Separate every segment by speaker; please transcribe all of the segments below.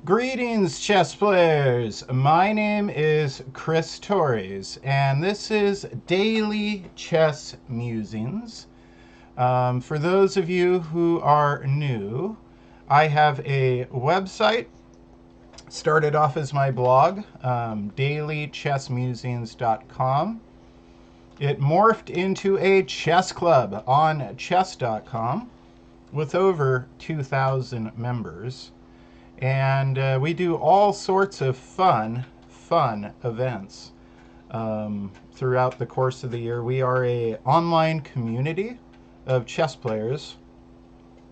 Speaker 1: Greetings, chess players! My name is Chris Torres, and this is Daily Chess Musings. For those of you who are new, I have a website. Started off as my blog, dailychessmusings.com. It morphed into a chess club on chess.com with over 2,000 members. And we do all sorts of fun events throughout the course of the year. We are an online community of chess players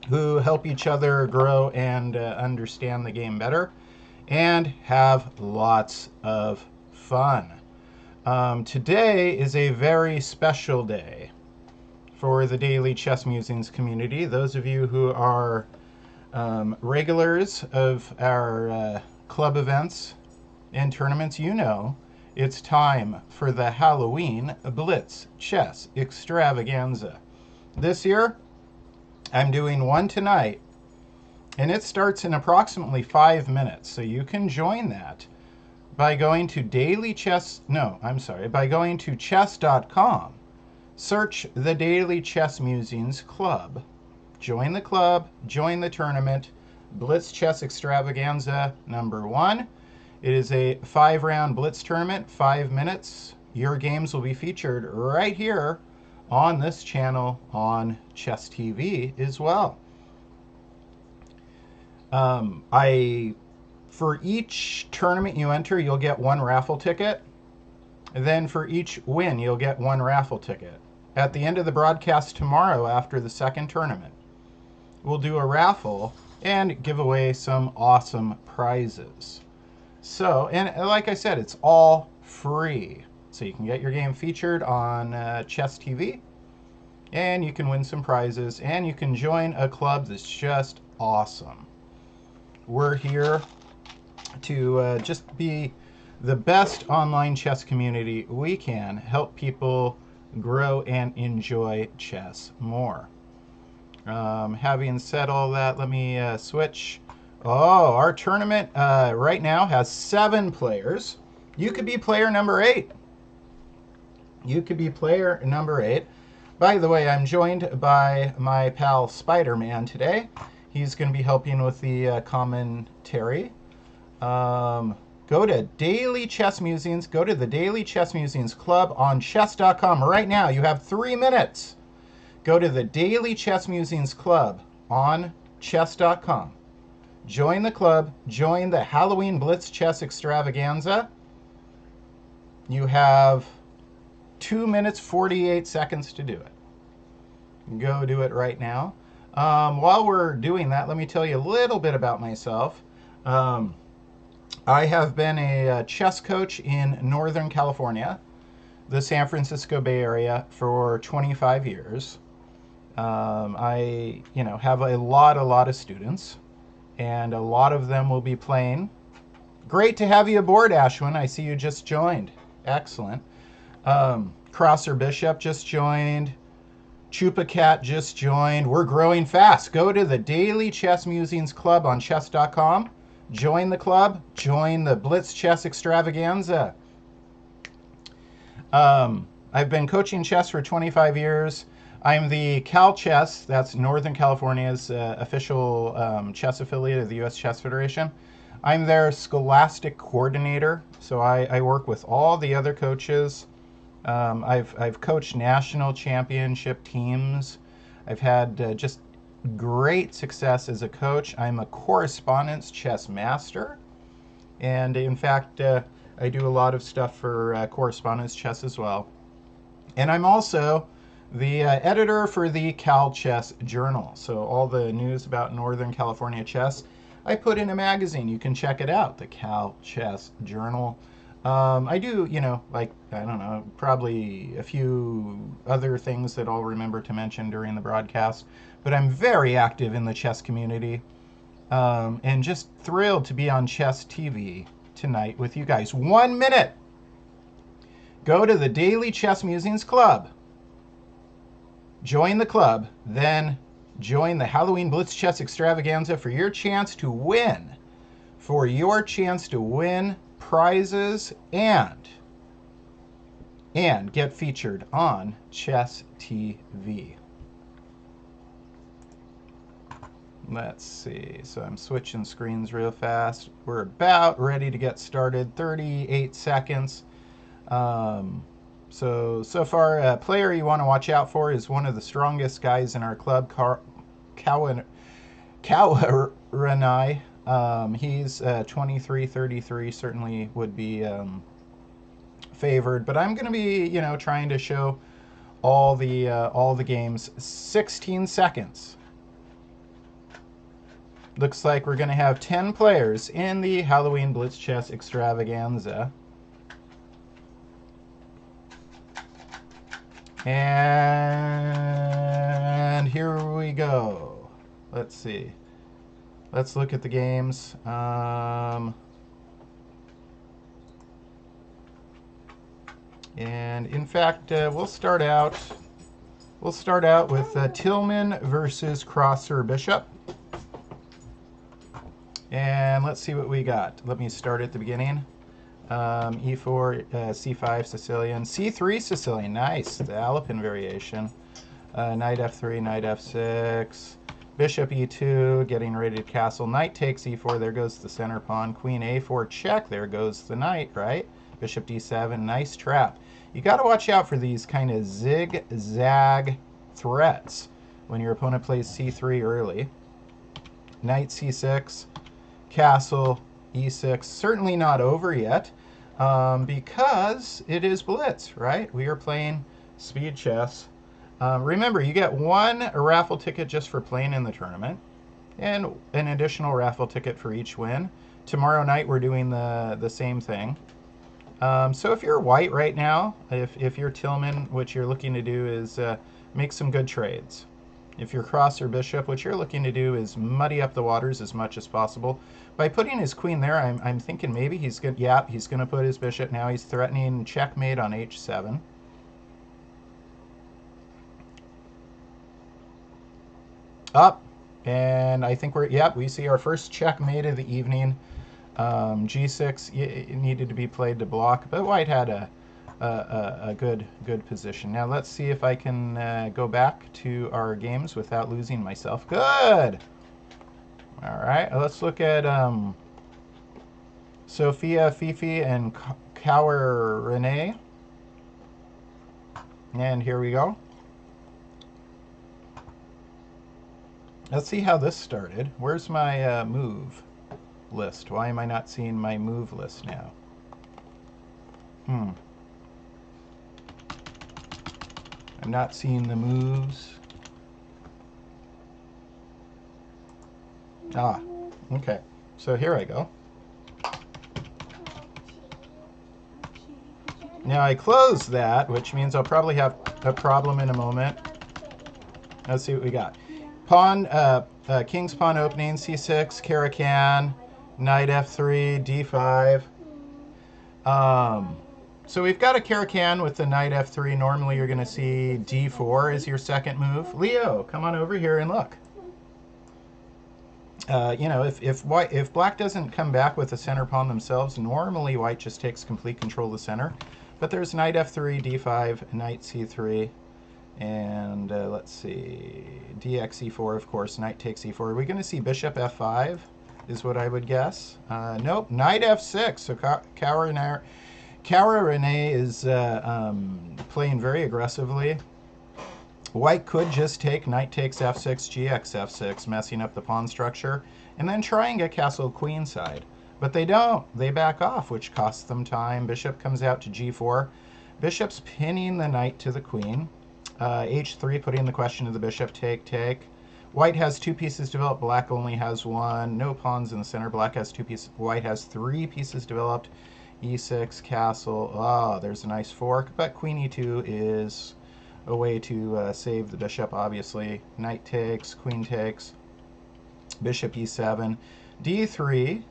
Speaker 1: who help each other grow and understand the game better and have lots of fun. Today is a very special day for the Daily Chess Musings community. Those of you who are regulars of our club events and tournaments, you know it's time for the Halloween Blitz Chess Extravaganza. This year, I'm doing one tonight, and it starts in approximately 5 minutes, so you can join that by going to chess.com. Search the Daily Chess Musings Club. Join the club, join the tournament, Blitz Chess Extravaganza #1. It is a 5-round Blitz tournament, 5 minutes. Your games will be featured right here on this channel on Chess TV as well. For each tournament you enter, you'll get 1 raffle ticket. Then for each win, you'll get 1 raffle ticket. At the end of the broadcast tomorrow, after the second tournament, we'll do a raffle and give away some awesome prizes. So, and like I said, it's all free. So you can get your game featured on Chess TV, and you can win some prizes, and you can join a club that's just awesome. We're here to just be the best online chess community we can, help people grow and enjoy chess more. Having said all that, let me switch. Oh, our tournament right now has 7 players. You could be player number 8. You could be player number 8. By the way, I'm joined by my pal Spider-Man today. He's going to be helping with the commentary. Go to Daily Chess Musings. Go to the Daily Chess Musings Club on chess.com right now. You have 3 minutes. Go to the Daily Chess Musings Club on chess.com. Join the club. Join the Halloween Blitz Chess Extravaganza. You have 2 minutes, 48 seconds to do it. Go do it right now. While we're doing that, let me tell you a little bit about myself. I have been a chess coach in Northern California, the San Francisco Bay Area, for 25 years. I have a lot of students, and a lot of them will be playing. Great to have you aboard, Ashwin. I see you just joined. Excellent. Crosser Bishop just joined. Chupa Cat just joined. We're growing fast. Go to the Daily Chess Musings Club on chess.com. Join the club. Join the Blitz Chess Extravaganza. I've been coaching chess for 25 years. I'm the Cal Chess, that's Northern California's official chess affiliate of the U.S. Chess Federation. I'm their scholastic coordinator, so I work with all the other coaches. I've coached national championship teams. I've had just great success as a coach. I'm a correspondence chess master, and in fact, I do a lot of stuff for correspondence chess as well. And I'm also the editor for the Cal Chess Journal. So all the news about Northern California chess, I put in a magazine. You can check it out, the Cal Chess Journal. I do, I don't know, probably a few other things that I'll remember to mention during the broadcast. But I'm very active in the chess community, and just thrilled to be on Chess TV tonight with you guys. 1 minute. Go to the Daily Chess Musings Club. Join the club, then join the Halloween Blitz Chess Extravaganza for your chance to win for your chance to win prizes and get featured on Chess TV. Let's see. So I'm switching screens real fast. We're about ready to get started. 38 seconds. So far, a player you want to watch out for is one of the strongest guys in our club, Kawaranai. He's 23-33, certainly would be favored. But I'm going to be, trying to show all the games. 16 seconds. Looks like we're going to have 10 players in the Halloween Blitz Chess Extravaganza. And here we go. Let's see. Let's look at the games. And in fact, we'll start out with Tillman versus Crosser Bishop. And let's see what we got. Let me start at the beginning. E4, C5 Sicilian, C3 Sicilian, nice, the Alpin variation. Knight F3, Knight F6, Bishop E2, getting ready to castle. Knight takes E4, there goes the center pawn. Queen A4 check, there goes the knight, right? Bishop D7, nice trap. You got to watch out for these kind of zigzag threats when your opponent plays C3 early. Knight C6, castle E6, certainly not over yet, because it is Blitz, right? We are playing speed chess. Remember, you get one raffle ticket just for playing in the tournament, and an additional raffle ticket for each win. Tomorrow night we're doing the same thing. So if you're white right now, if you're Tillman, what you're looking to do is make some good trades. If you're Cross or Bishop, what you're looking to do is muddy up the waters as much as possible. By putting his queen there, I'm thinking maybe he's going to put his bishop now. He's threatening checkmate on H7. Up, and I think we see our first checkmate of the evening. G6 it needed to be played to block, but white had a good position. Now let's see if I can go back to our games without losing myself. Good. All right, let's look at Sophia, Fifi, and Cower Renee. And here we go. Let's see how this started. Where's my move list? Why am I not seeing my move list now? I'm not seeing the moves. Ah, okay. So here I go. Now I close that, which means I'll probably have a problem in a moment. Let's see what we got. Pawn, king's pawn opening, C6, Caracan, knight F3, D5. So we've got a Caracan with the knight F3. Normally you're going to see D4 as your second move. Leo, come on over here and look. If black doesn't come back with the center pawn themselves, normally white just takes complete control of the center. But there's knight F3, D5, knight C3, and let's see, DX E4, of course, knight takes E4. Are we going to see bishop F5 is what I would guess? Nope, knight F6. So Cara Renee is playing very aggressively. White could just take knight takes F6, GX F6, messing up the pawn structure, and then try and get castle queenside. But they don't. They back off, which costs them time. Bishop comes out to G4. Bishop's pinning the knight to the queen. H3, putting the question to the bishop. Take. White has two pieces developed. Black only has one. No pawns in the center. Black has two pieces. White has three pieces developed. E6, castle. Ah, there's a nice fork. But queen E2 is a way to save the bishop, obviously. Knight takes, queen takes. Bishop E7. D3,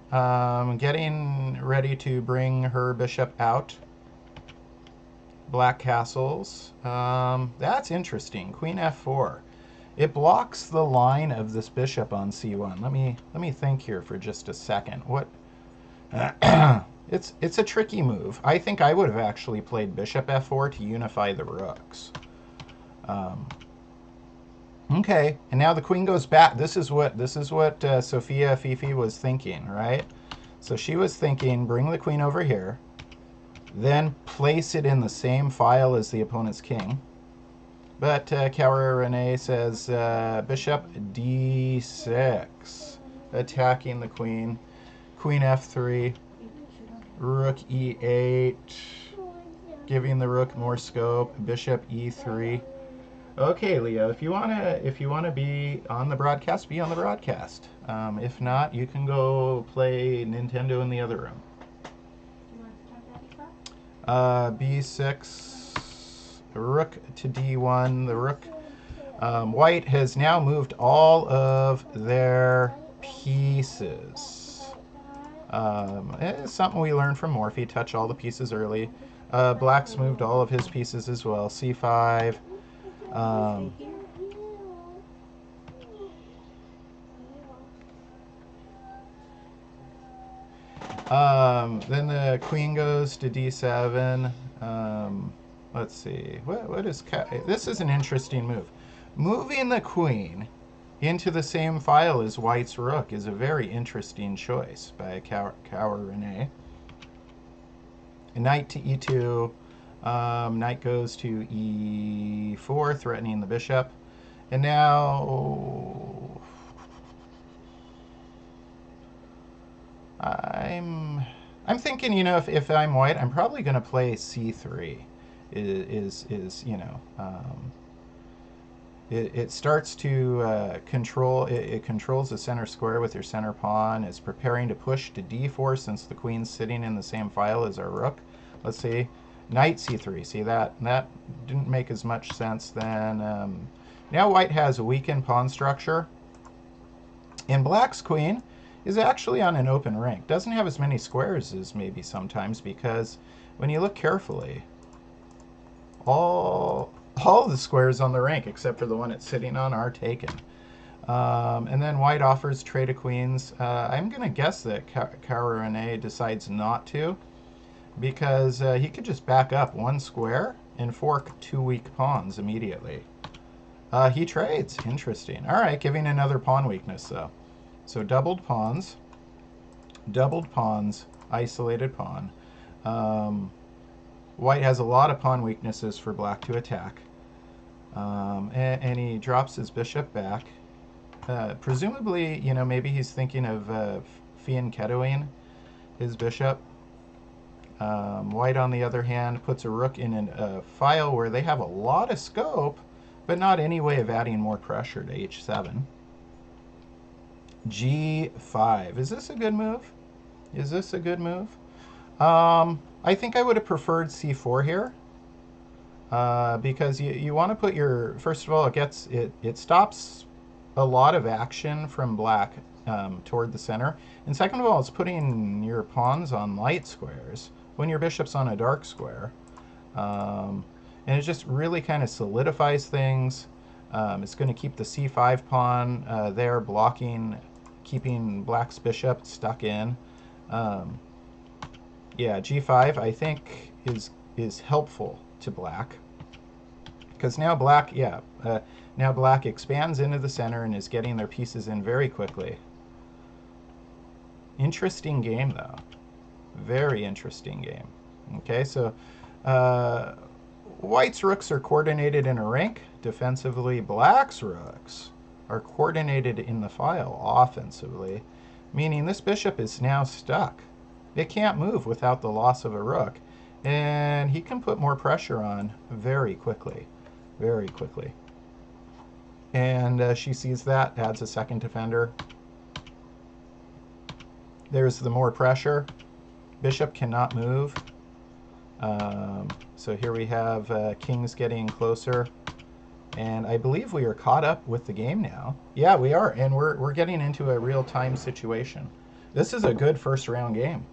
Speaker 1: getting ready to bring her bishop out. Black castles. That's interesting. Queen F4. It blocks the line of this bishop on C1. Let me think here for just a second. It's a tricky move. I think I would have actually played bishop f4 to unify the rooks. Okay, and now the queen goes back. This is what Sophia Fifi was thinking, right? So she was thinking, bring the queen over here, then place it in the same file as the opponent's king. But Kaura Renee says bishop d6, attacking the queen. Queen f3, rook e8, giving the rook more scope. Bishop e3. Okay, Leo, if you wanna be on the broadcast, be on the broadcast. If not, you can go play Nintendo in the other room. B6, rook to d1. The rook, white has now moved all of their pieces. It's something we learned from Morphe. Touch all the pieces early. Black's moved all of his pieces as well. C5. Then the queen goes to d7. Let's see. What is... This is an interesting move. Moving the queen into the same file as white's rook is a very interesting choice by Kaura Renee. Knight to e2. Knight goes to e4, threatening the bishop. And now I'm thinking, you know, if I'm white, I'm probably going to play c3. It starts to control. It controls the center square with your center pawn. It's preparing to push to d4 since the queen's sitting in the same file as our rook. Let's see. Knight c3. See, that didn't make as much sense then. Now white has a weakened pawn structure. And black's queen is actually on an open rank. Doesn't have as many squares as maybe sometimes, because when you look carefully, all the squares on the rank except for the one it's sitting on are taken. And then white offers trade of queens. I'm going to guess that Kaura Renee decides not to, because he could just back up one square and fork two weak pawns immediately. He trades. Interesting. All right, giving another pawn weakness, though. So doubled pawns, isolated pawn. White has a lot of pawn weaknesses for black to attack. And he drops his bishop back. Presumably, you know, maybe he's thinking of fianchettoing his bishop. White, on the other hand, puts a rook in a file where they have a lot of scope, but not any way of adding more pressure to h7. g5. Is this a good move? Is this a good move? I think I would have preferred c4 here, because you want to put your, first of all, it stops a lot of action from black toward the center, and second of all, it's putting your pawns on light squares when your bishop's on a dark square, and it just really kind of solidifies things. It's going to keep the c5 pawn there, blocking, keeping black's bishop stuck in. Yeah, g5 I think is helpful to black, because now black, now black expands into the center and is getting their pieces in very quickly. Interesting game, though. Very interesting game. Okay, so white's rooks are coordinated in a rank. Defensively, black's rooks are coordinated in the file offensively, meaning this bishop is now stuck. It can't move without the loss of a rook, and he can put more pressure on very quickly, very quickly. And she sees that, adds a second defender. There's the more pressure. Bishop cannot move. So here we have kings getting closer. And I believe we are caught up with the game now. Yeah, we are, and we're getting into a real-time situation. This is a good first round game.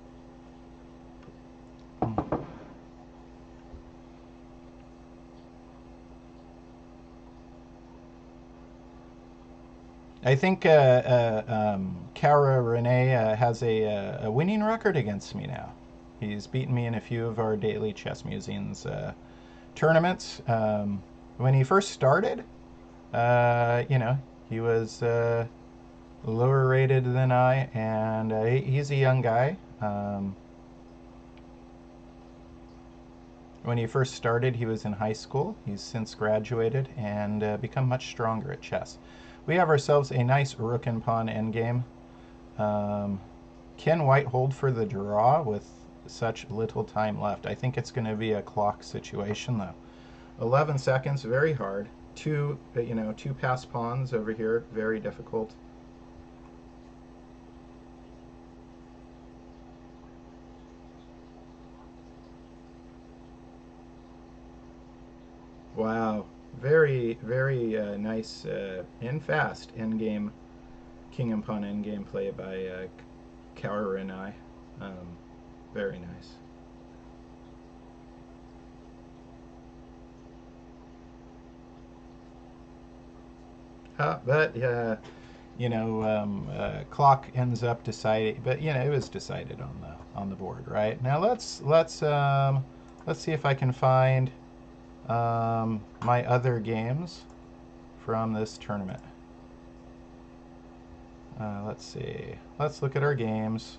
Speaker 1: I think Cara Renee has a winning record against me now. He's beaten me in a few of our daily Chess Musings tournaments. When he first started, you know, he was lower rated than I, and he's a young guy. When he first started, he was in high school. He's since graduated and become much stronger at chess. We have ourselves a nice rook and pawn endgame. Can white hold for the draw with such little time left? I think it's going to be a clock situation, though. 11 seconds, very hard. Two passed pawns over here, very difficult. Wow, very, very nice and fast endgame, king and pawn endgame play by Kaur and I. Very nice. But clock ends up deciding. But it was decided on the board, right? Now let's see if I can find my other games from this tournament. Let's see. Let's look at our games.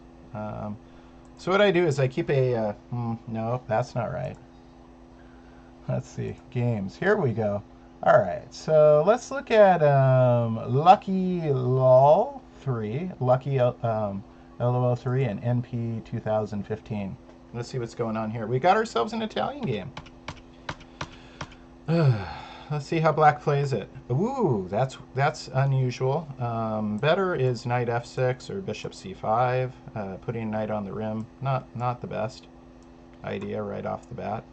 Speaker 1: So what I do is I keep a... no, that's not right. Let's see. Games. Here we go. All right. So let's look at Lucky LOL 3, Lucky LOL 3, and NP 2015. Let's see what's going on here. We got ourselves an Italian game. Let's see how black plays it. Ooh, that's unusual. Better is knight f6 or bishop c5. Putting knight on the rim, not the best idea right off the bat.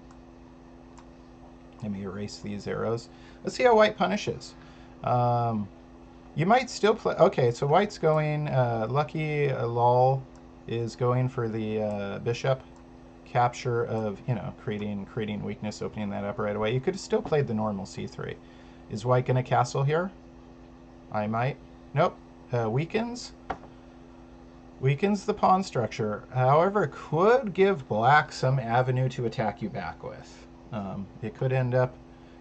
Speaker 1: Let me erase these arrows. Let's see how white punishes. You might still play. Okay, so white's going. Lucky LOL is going for the bishop capture of, creating weakness, opening that up right away. You could have still played the normal c3. Is white going to castle here? I might. Nope. Weakens the pawn structure. However, could give black some avenue to attack you back with. It could end up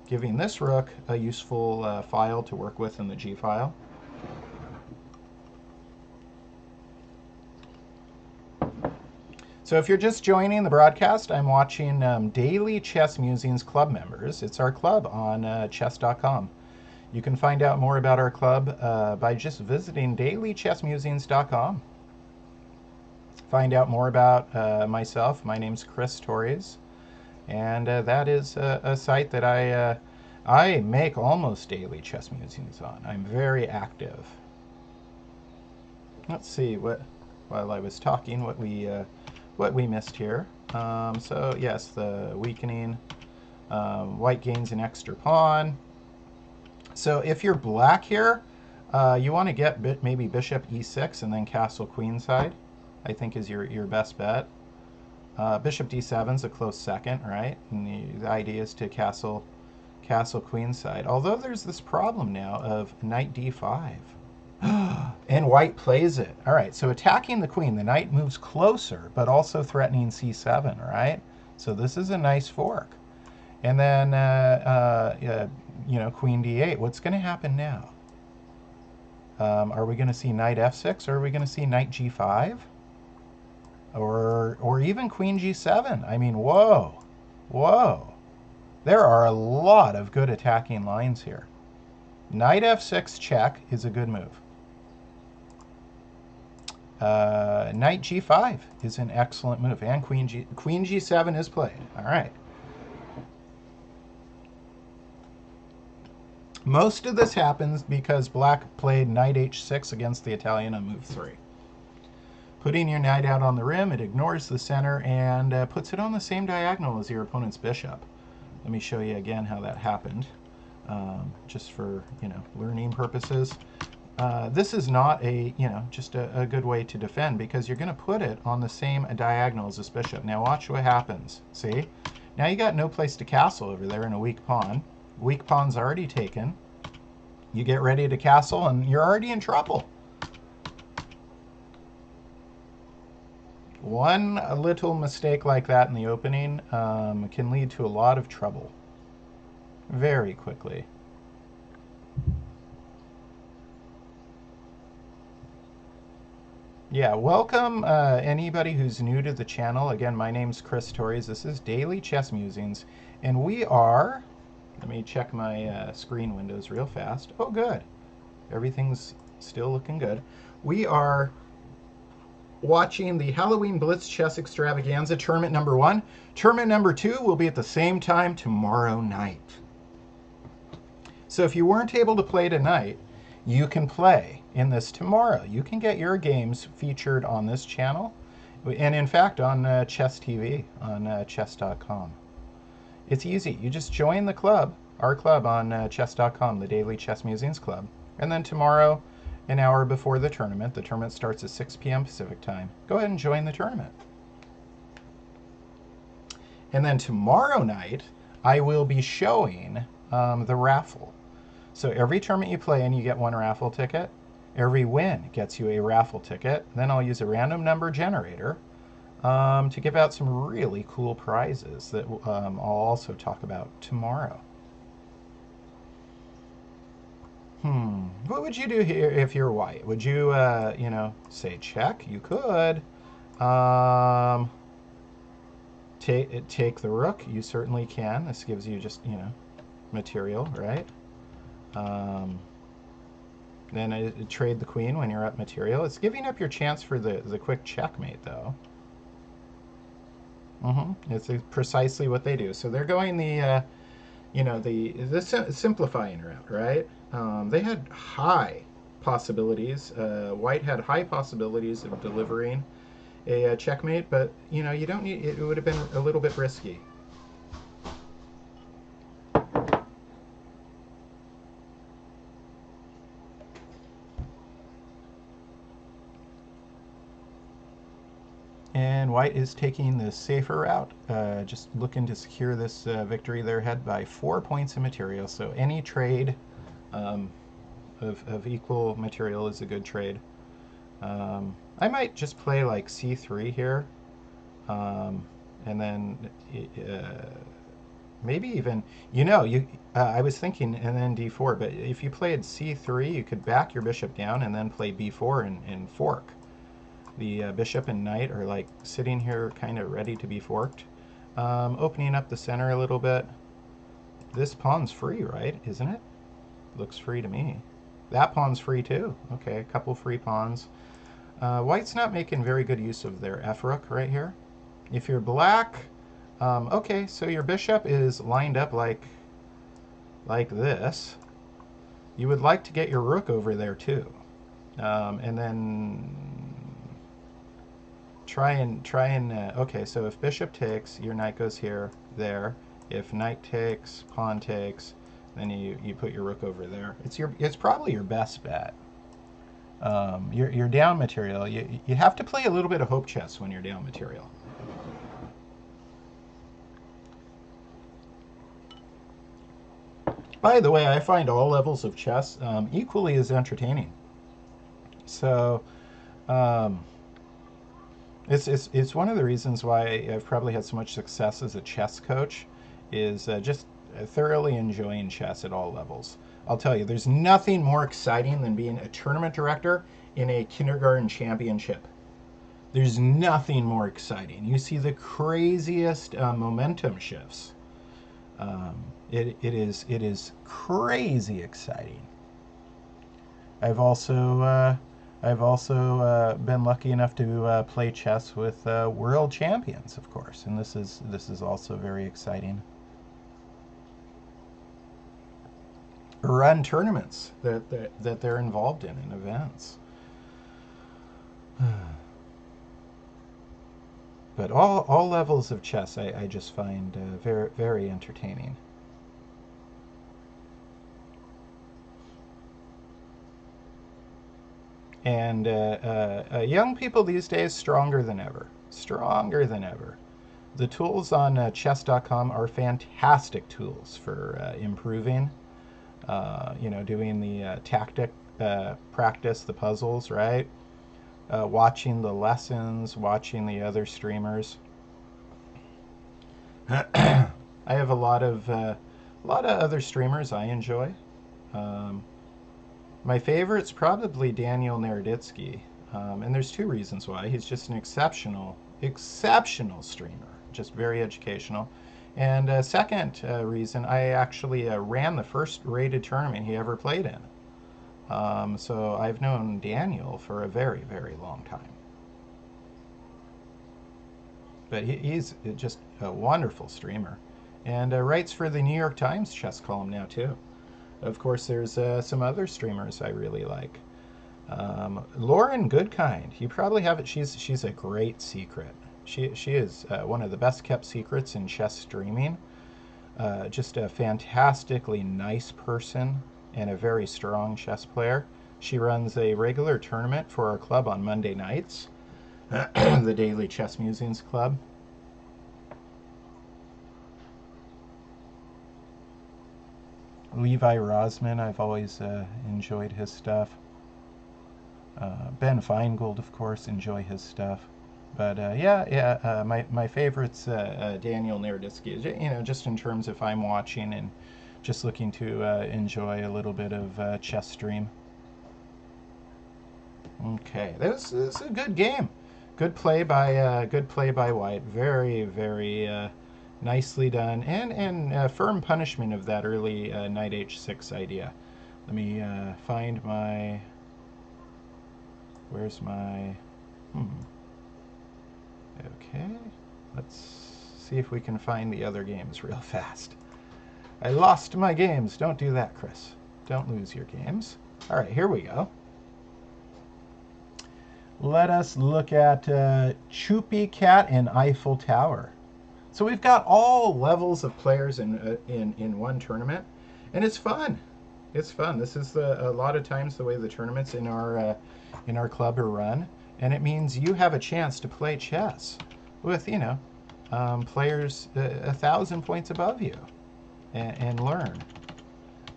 Speaker 1: giving this rook a useful file to work with in the g file. So if you're just joining the broadcast, I'm watching Daily Chess Musings Club members. It's our club on chess.com. You can find out more about our club by just visiting dailychessmusings.com. Find out more about myself. My name's Chris Torres, and that is a site that I make almost daily chess musings on. I'm very active. Let's see while I was talking what we missed here. So yes, the weakening. White gains an extra pawn. So if you're black here, you want to get maybe bishop e6 and then castle queenside, I think is your best bet. Bishop d7 is a close second, right? And the idea is to castle queenside. Although there's this problem now of knight d5. And white plays it. All right, so attacking the queen, the knight moves closer, but also threatening c7, right? So this is a nice fork. And then, queen d8. What's going to happen now? Are we going to see knight f6, or are we going to see knight g5? Or even queen g7? I mean, whoa. There are a lot of good attacking lines here. Knight f6 check is a good move. Knight g5 is an excellent move, and queen g7 is played. All right. Most of this happens because black played knight h6 against the Italian on move 3. Putting your knight out on the rim, it ignores the center and puts it on the same diagonal as your opponent's bishop. Let me show you again how that happened, just for learning purposes. This is not just a good way to defend, because you're going to put it on the same diagonal as this bishop. Now watch what happens. See? Now you got no place to castle over there in a weak pawn. Weak pawn's already taken. You get ready to castle and you're already in trouble. One little mistake like that in the opening can lead to a lot of trouble very quickly. Yeah, welcome anybody who's new to the channel. Again, my name's Chris Torres. This is Daily Chess Musings, and we are, let me check my screen windows real fast. Oh, good. Everything's still looking good. We are watching the Halloween Blitz Chess Extravaganza Tournament number 1. Tournament number 2 will be at the same time tomorrow night. So if you weren't able to play tonight, you can play in this tomorrow. You can get your games featured on this channel, and in fact on Chess TV, on chess.com. It's easy. You just join the club, our club on chess.com, the Daily Chess Musings Club, and then tomorrow, an hour before the tournament starts at 6 p.m. Pacific time. Go ahead and join the tournament. And then tomorrow night, I will be showing the raffle. So every tournament you play in, you get 1 raffle ticket. Every win gets you a raffle ticket. Then I'll use a random number generator to give out some really cool prizes that I'll also talk about tomorrow. What would you do here if you're white? Would you, you know, say check? You could. Take the rook. You certainly can. This gives you just, you know, material, right? Then trade the queen when you're up material. It's giving up your chance for the quick checkmate, though. It's precisely what they do. So they're going the, you know, the simplifying route, right? They had high possibilities. White had high possibilities of delivering a checkmate, but you know, you don't need. It would have been a little bit risky. And white is taking the safer route, just looking to secure this victory. They're ahead by 4 points in material, so any trade of equal material is a good trade. I might just play like c3 here, and then maybe even, you know, I was thinking and then d4, but if you played c3, you could back your bishop down and then play b4 and fork. The bishop and knight are like sitting here kind of ready to be forked. Opening up the center a little bit. This pawn's free, right? Isn't it? Looks free to me. That pawn's free too. Okay, a couple free pawns. White's not making very good use of their f-rook right here. If you're black, okay, so your bishop is lined up like this. You would like to get your rook over there too. And then try and okay, so if bishop takes, your knight goes here, there. If knight takes, pawn takes, then you put your rook over there. It's probably your best bet. You're down material. You have to play a little bit of hope chess when you're down material. By the way, I find all levels of chess equally as entertaining. So it's one of the reasons why I've probably had so much success as a chess coach, is just thoroughly enjoying chess at all levels. I'll tell you, there's nothing more exciting than being a tournament director in a kindergarten championship. There's nothing more exciting. You see the craziest momentum shifts. It is crazy exciting. I've also been lucky enough to play chess with world champions, of course, and this is also very exciting. Run tournaments that they're involved in events. But all levels of chess I just find very, very entertaining. And young people these days, stronger than ever. Stronger than ever. The tools on chess.com are fantastic tools for improving. you know, doing the tactic practice, the puzzles, right? Watching the lessons, watching the other streamers. I have a lot of other streamers I enjoy. Um, my favorite's probably Daniel Naroditsky, and there's two reasons why. He's just an exceptional streamer, just very educational. And second reason, I actually ran the first rated tournament he ever played in. So I've known Daniel for a very, very long time. But he's just a wonderful streamer. And writes for the New York Times chess column now, too. Of course, there's some other streamers I really like. Lauren Goodkind, you probably have it. She's a great secret. She is one of the best kept secrets in chess streaming. Just a fantastically nice person and a very strong chess player. She runs a regular tournament for our club on Monday nights, the Daily Chess Musings Club. Levi Rosman, I've always enjoyed his stuff. Ben Feingold, of course, enjoy his stuff. But my favorite's Daniel Naroditsky. You know, just in terms if I'm watching and just looking to enjoy a little bit of chess stream. Okay, this is a good game. Good play by White. Very, very nicely done, and firm punishment of that early knight h6 idea. Let me find my. Where's my? Okay, let's see if we can find the other games real fast. I lost my games. Don't do that, Chris. Don't lose your games. All right, here we go. Let us look at Choopy Cat and Eiffel Tower. So we've got all levels of players in one tournament, and it's fun. It's fun. This is a lot of times the way the tournaments in our club are run, and it means you have a chance to play chess with, you know, players 1,000 points above you, and learn.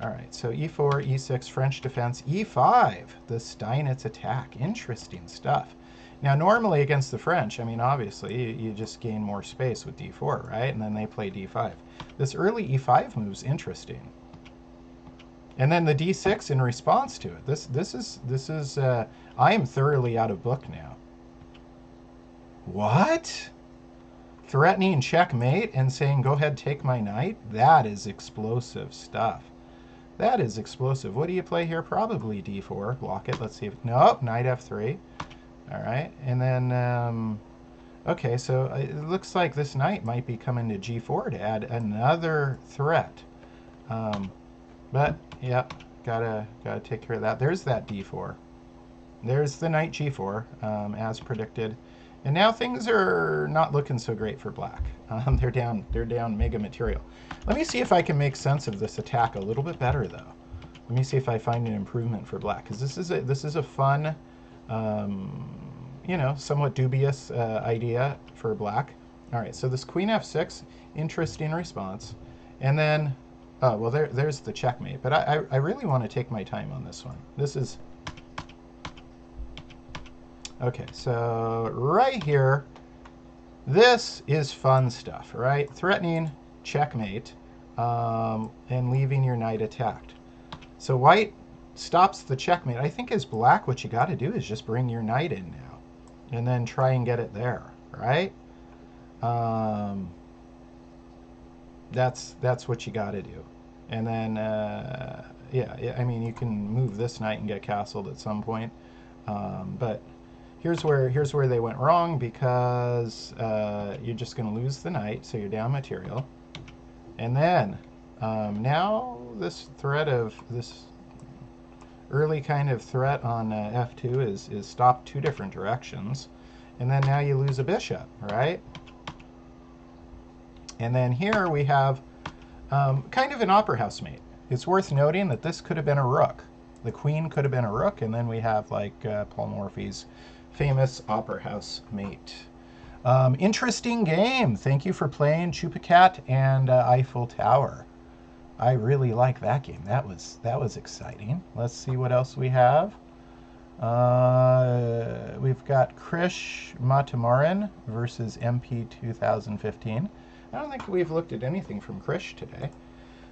Speaker 1: All right, so e4, e6, French defense, e5, the Steinitz attack. Interesting stuff. Now, normally against the French, I mean, obviously, you just gain more space with d4, right? And then they play d5. This early e5 move's interesting. And then the d6 in response to it. This is I am thoroughly out of book now. What? Threatening checkmate and saying, go ahead, take my knight? That is explosive stuff. That is explosive. What do you play here? Probably d4. Block it. Let's see if... Nope, knight f3. All right. And then... okay, so it looks like this knight might be coming to g4 to add another threat. But, yeah, gotta take care of that. There's that d4. There's the knight g4, as predicted. And now things are not looking so great for black. They're down mega material. Let me see if I can make sense of this attack a little bit better, though. Let me see if I find an improvement for black, because this is a fun, you know, somewhat dubious idea for black. All right, so this queen f6, interesting response, and then, oh well, there's the checkmate. But I really want to take my time on this one. This is. Okay, so right here, this is fun stuff, right? Threatening checkmate and leaving your knight attacked. So white stops the checkmate. I think as black, what you got to do is just bring your knight in now and then try and get it there, right? That's what you got to do. And then, yeah, I mean, you can move this knight and get castled at some point, but here's where they went wrong, because you're just going to lose the knight, so you're down material. And then now this threat of this early kind of threat on f2 is stopped two different directions, and then now you lose a bishop, right? And then here we have kind of an opera house mate. It's worth noting that this could have been a rook. The queen could have been a rook, and then we have like Paul Morphy's famous opera house mate. Interesting game. Thank you for playing Chupacat and Eiffel Tower. I really like that game. That was exciting. Let's see what else we have. We've got Krish Matamaran versus MP 2015. I don't think we've looked at anything from Krish today.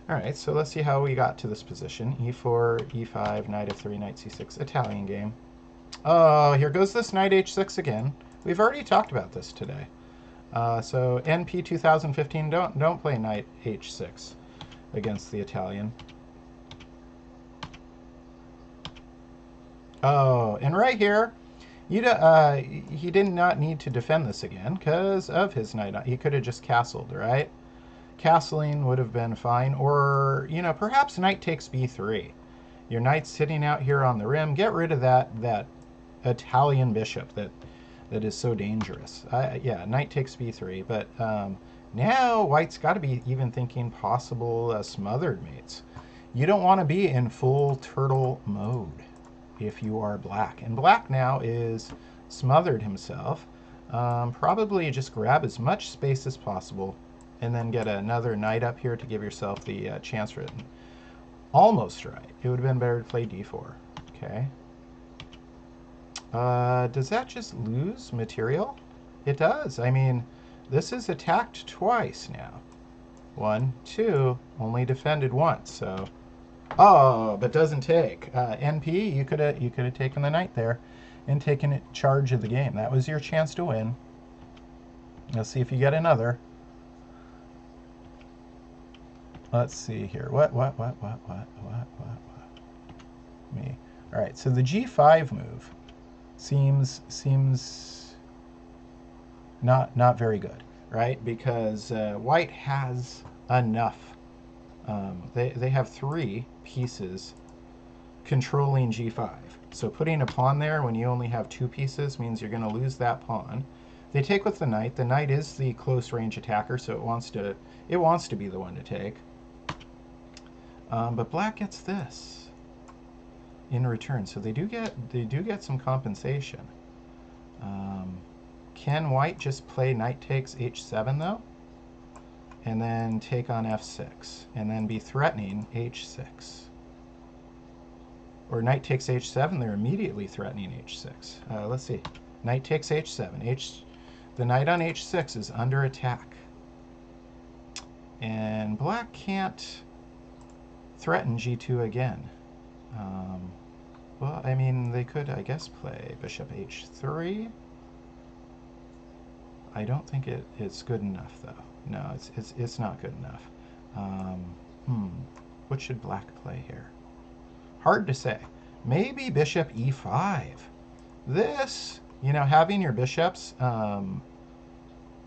Speaker 1: All right, so let's see how we got to this position. E4, E5, knight f3, knight c6, Italian game. Oh, here goes this knight h6 again. We've already talked about this today. So NP 2015, don't play knight h6 against the Italian. Oh, and right here, he did not need to defend this again because of his knight. He could have just castled, right? Castling would have been fine, or, you know, perhaps knight takes b3. Your knight's sitting out here on the rim. Get rid of that Italian bishop that is so dangerous. Yeah, knight takes b3, but now white's got to be even thinking possible smothered mates. You don't want to be in full turtle mode if you are black. And black now is smothered himself. Probably just grab as much space as possible and then get another knight up here to give yourself the chance for it. Almost right. It would have been better to play d4. Okay. Does that just lose material? It does. I mean, this is attacked twice now. 1, 2, only defended once. So, oh, but doesn't take. NP, you could have taken the knight there and taken charge of the game. That was your chance to win. Let's see if you get another. Let's see here. What? Me. All right. So the g5 move seems not very good, right? Because white has enough. They have 3 pieces controlling g5. So putting a pawn there when you only have 2 pieces means you're going to lose that pawn. They take with the knight. The knight is the close range attacker, so it wants to be the one to take. But black gets this in return, so they do get some compensation. Can white just play knight takes h7 though, and then take on f6, and then be threatening h6? Or knight takes h7, they're immediately threatening h6. Let's see, knight takes h7. The knight on h6 is under attack, and black can't threaten g2 again. Well, I mean, they could, I guess, play bishop h3. I don't think it's good enough, though. No, it's not good enough. What should black play here? Hard to say. Maybe bishop e5. This, you know, having your bishops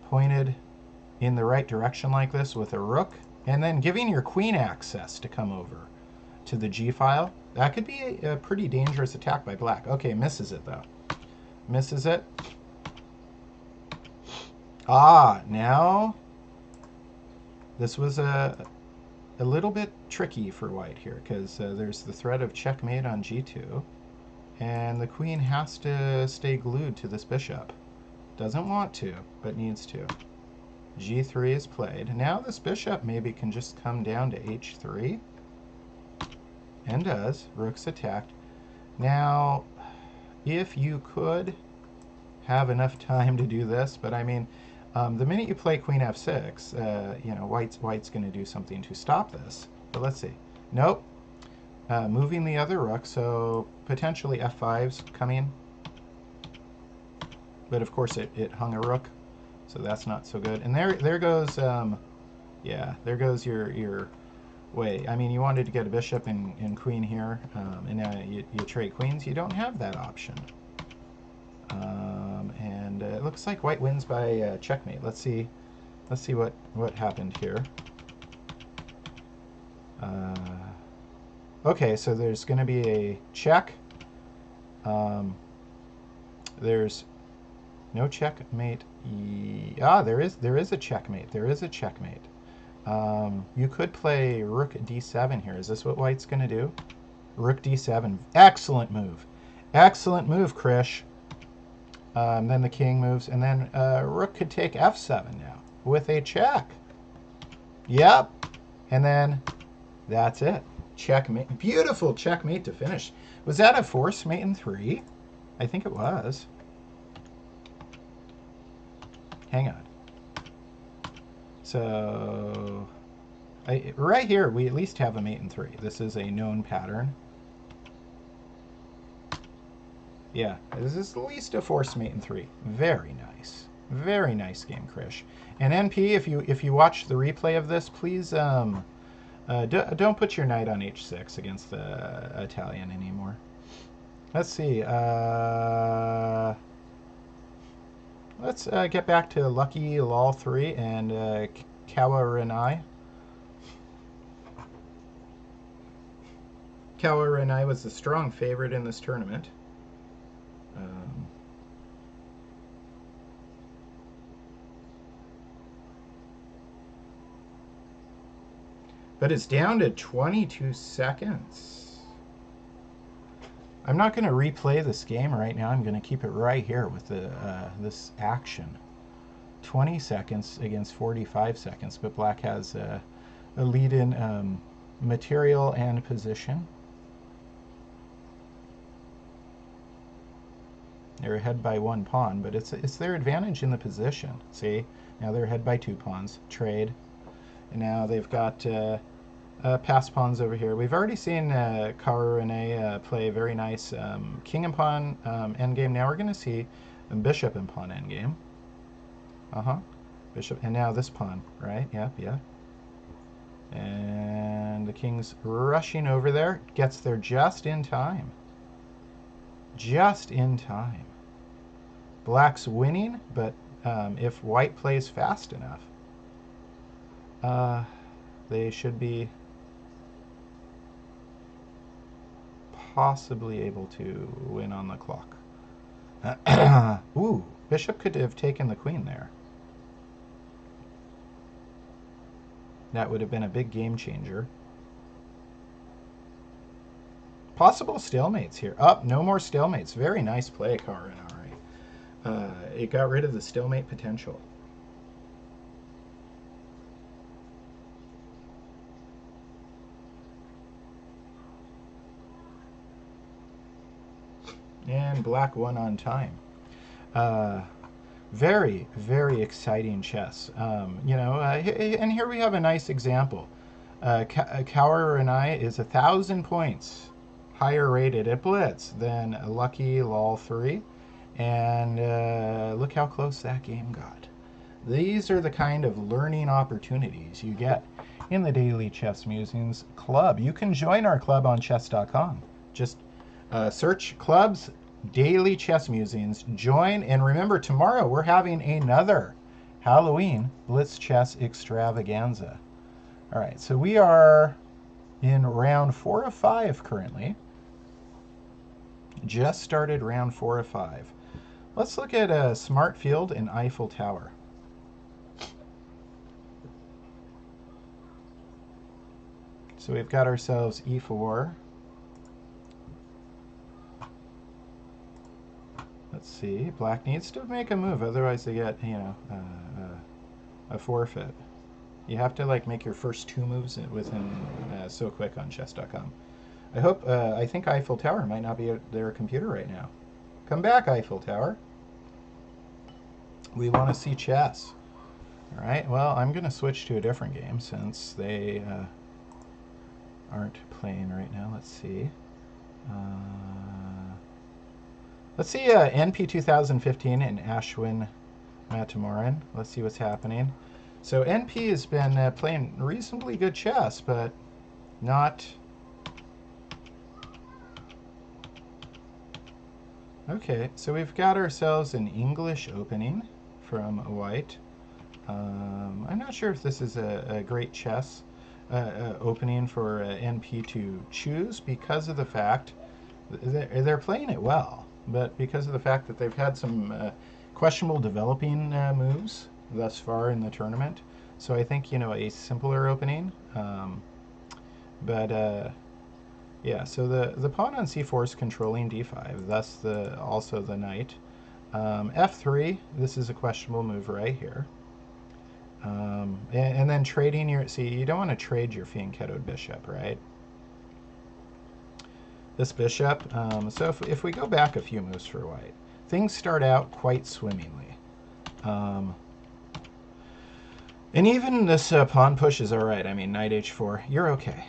Speaker 1: pointed in the right direction like this with a rook, and then giving your queen access to come over to the g file, that could be a pretty dangerous attack by black. Okay, misses it though. Misses it. Ah, now this was a little bit tricky for white here, because there's the threat of checkmate on g2, and the queen has to stay glued to this bishop. Doesn't want to, but needs to. g3 is played. Now this bishop maybe can just come down to h3, and does. Rook's attacked. Now, if you could have enough time to do this, but I mean, the minute you play queen f6, you know, white's going to do something to stop this. But let's see. Nope. Moving the other rook, so potentially f5's coming. But of course it hung a rook, so that's not so good. And there goes, yeah, there goes your way. I mean, you wanted to get a bishop and queen here, and now you trade queens. You don't have that option. And it looks like white wins by checkmate. Let's see what happened here. Okay, so there's going to be a check. There's no checkmate. There is a checkmate. There is a checkmate. You could play rook d7 here. Is this what white's going to do? Rook d7. Excellent move. Excellent move, Krish. Then the king moves, and then rook could take f7 now with a check. Yep. And then That's it. Checkmate. Beautiful checkmate to finish. Was that a force mate in 3? I think it was. Hang on. So, right here, we at least have a mate in 3. This is a known pattern. Yeah, this is at least a force mate in 3. Very nice. Very nice game, Krish. And NP, if you watch the replay of this, please don't put your knight on h6 against the Italian anymore. Let's see. Let's get back to Lucky Lol 3 and Kawaranai. Kawaranai was the strong favorite in this tournament. But it's down to 22 seconds. I'm not going to replay this game right now. I'm going to keep it right here with the this action. 20 seconds against 45 seconds, but Black has a lead in material and position. They're ahead by 1 pawn, but it's their advantage in the position. See, now they're ahead by 2 pawns. Trade, and now they've got pass pawns over here. We've already seen Kawaranai play very nice king and pawn endgame. Now we're going to see bishop and pawn endgame. Bishop, and now this pawn, right? Yep. And the king's rushing over there. Gets there just in time. Just in time. Black's winning, but if white plays fast enough, they should be possibly able to win on the clock. Ooh, bishop could have taken the queen there. That would have been a big game changer. Possible stalemates here. No more stalemates. Very nice play, Kawaranai. It got rid of the stalemate potential. And Black won on time. Very, very exciting chess. You know, and here we have a nice example. Kawaranai is 1,000 points higher rated at Blitz than Lucky Lol 3. And look how close that game got. These are the kind of learning opportunities you get in the Daily Chess Musings Club. You can join our club on chess.com. Just search clubs, Daily Chess Musings, join, and remember, tomorrow we're having another Halloween Blitz Chess Extravaganza. All right, so we are in round 4 of 5 currently. Just started round 4 of 5. Let's look at Smart Field and Eiffel Tower. So we've got ourselves e4. Let's see. Black needs to make a move, otherwise they get, you know, a forfeit. You have to like make your first 2 moves within so quick on chess.com. I think Eiffel Tower might not be at their computer right now. Come back, Eiffel Tower. We want to see chess. All right, well, I'm going to switch to a different game since they aren't playing right now. Let's see. Let's see NP 2015 and Ashwin Matamoran. Let's see what's happening. So NP has been playing reasonably good chess, but not... Okay, so we've got ourselves an English opening from white. I'm not sure if this is a great chess opening for NP to choose because of the fact they're playing it well, but because of the fact that they've had some questionable developing moves thus far in the tournament. So I think, you know, a simpler opening. Yeah, so the pawn on c4 is controlling d5, thus also the knight. F3, this is a questionable move right here. And then trading your, see, you don't want to trade your fianchettoed bishop, right? This bishop, so if we go back a few moves for white, things start out quite swimmingly. And even this pawn push is all right. I mean, knight h4, you're okay.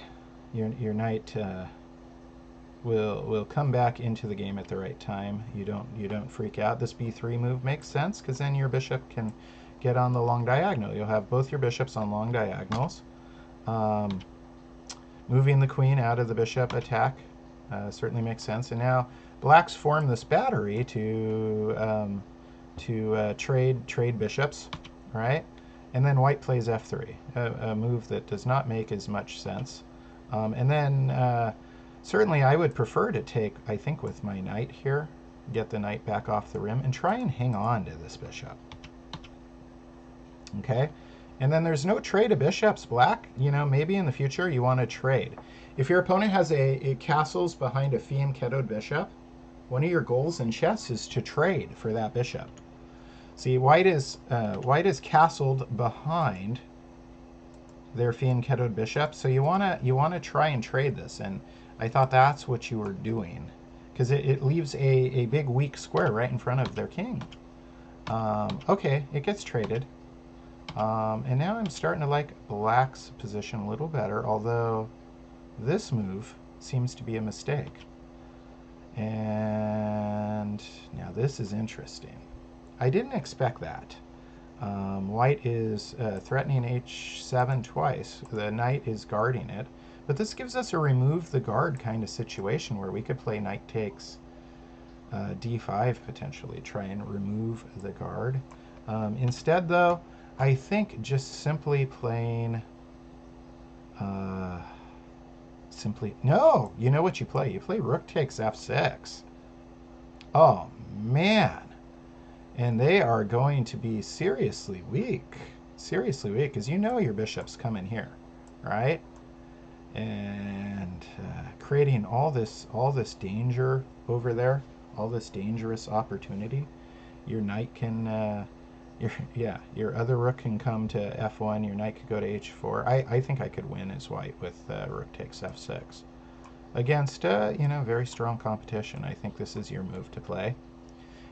Speaker 1: Your knight will come back into the game at the right time. You don't freak out. This b3 move makes sense because then your bishop can get on the long diagonal. You'll have both your bishops on long diagonals. Moving the queen out of the bishop attack certainly makes sense. And now black's formed this battery to trade bishops, right? And then white plays f3, a move that does not make as much sense. And then certainly I would prefer to take, I think, with my knight here, get the knight back off the rim and try and hang on to this bishop. Okay? And then there's no trade of bishops, black. You know, maybe in the future you want to trade. If your opponent has a castles behind a fianchettoed bishop, one of your goals in chess is to trade for that bishop. See, white is castled behind their fianchettoed bishop, so you wanna try and trade this, and I thought that's what you were doing, because it leaves a big weak square right in front of their king. Okay, it gets traded, and now I'm starting to like black's position a little better, although this move seems to be a mistake. And now this is interesting. I didn't expect that. White is threatening h7 twice. The knight is guarding it. But this gives us a remove the guard kind of situation where we could play knight takes d5 potentially, try and remove the guard. Instead, though, I think just simply playing... no! You know what you play? You play rook takes f6. Oh, man! And they are going to be seriously weak, because you know your bishop's coming here, right? And creating all this danger over there, all this dangerous opportunity. Your knight can, your other rook can come to f1. Your knight could go to h4. I think I could win as white with rook takes f6 against very strong competition. I think this is your move to play.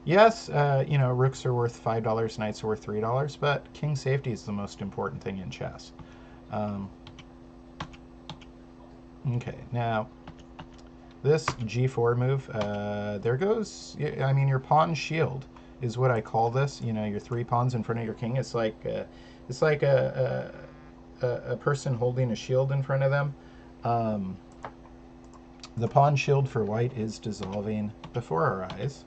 Speaker 1: Yes, rooks are worth $5, knights are worth $3, but king safety is the most important thing in chess. Okay, now this g4 move, there goes, I mean, your pawn shield is what I call this. You know, your 3 pawns in front of your king. It's like a person holding a shield in front of them. The pawn shield for white is dissolving before our eyes.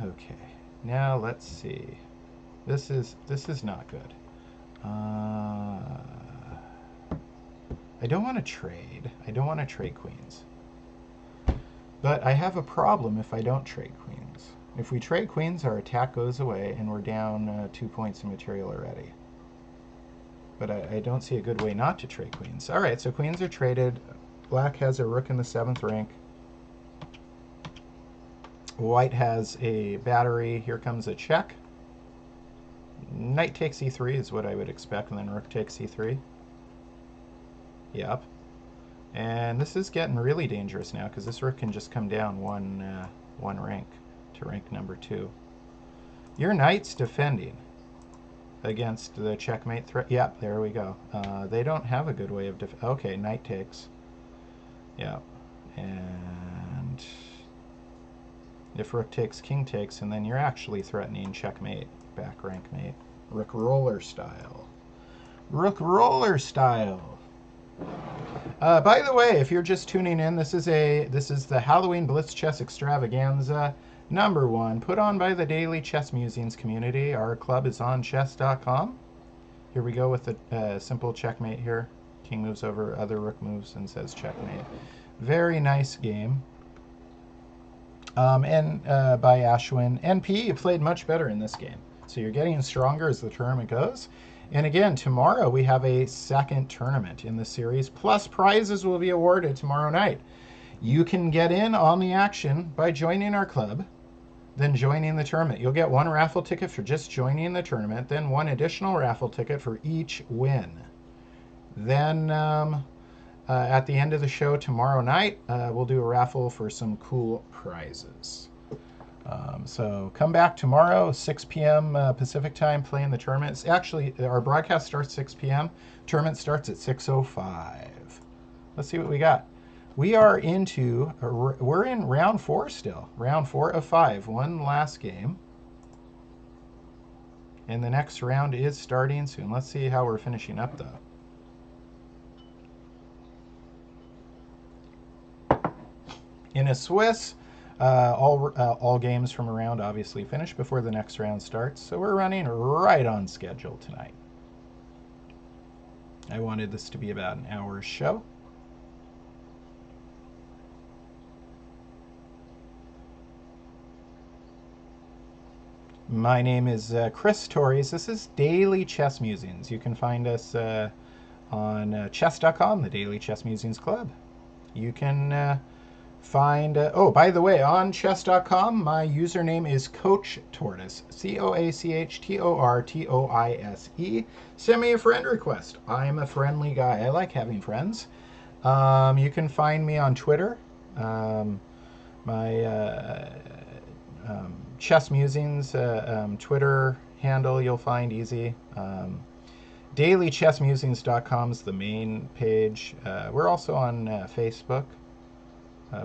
Speaker 1: Okay, now let's see. This is not good. I don't want to trade. I don't want to trade queens. But I have a problem if I don't trade queens. If we trade queens, our attack goes away and we're down 2 points in material already. But I don't see a good way not to trade queens. All right, so queens are traded. Black has a rook in the 7th rank. White has a battery. Here comes a check. Knight takes e3 is what I would expect, and then rook takes e3. Yep. And this is getting really dangerous now, because this rook can just come down one rank to rank number 2. Your knight's defending against the checkmate threat. Yep, there we go. They don't have a good way of okay, knight takes. Yep. And if rook takes, king takes, and then you're actually threatening checkmate, back rank mate. Rook roller style. Rook roller style. By the way, if you're just tuning in, this is the Halloween Blitz Chess Extravaganza #1, put on by the Daily Chess Musings community. Our club is on chess.com. Here we go with the simple checkmate here. King moves over, other rook moves, and says checkmate. Very nice game. And by Ashwin. NP, you played much better in this game. So you're getting stronger as the tournament goes. And again, tomorrow we have a second tournament in the series, plus prizes will be awarded tomorrow night. You can get in on the action by joining our club. than joining the tournament. You'll get 1 raffle ticket for just joining the tournament, then 1 additional raffle ticket for each win. Then at the end of the show tomorrow night, we'll do a raffle for some cool prizes. So come back tomorrow, 6 p.m. Pacific time, playing the tournament. It's actually, our broadcast starts 6 p.m. Tournament starts at 6:05. Let's see what we got. We are into, we're in round 4 still. Round 4 of 5. 1 last game. And the next round is starting soon. Let's see how we're finishing up, though. In a Swiss, all games from a round obviously finish before the next round starts, so we're running right on schedule tonight. I wanted this to be about an hour's show. My name is Chris Torres. This is Daily Chess Musings. You can find us on chess.com, the Daily Chess Musings Club. You can find, oh, by the way, on chess.com, my username is Coach Tortoise, COACHTORTOISE. Send me a friend request. I'm a friendly guy. I like having friends. You can find me on Twitter. My Chess Musings Twitter handle you'll find easy. DailyChessMusings.com is the main page. We're also on Facebook.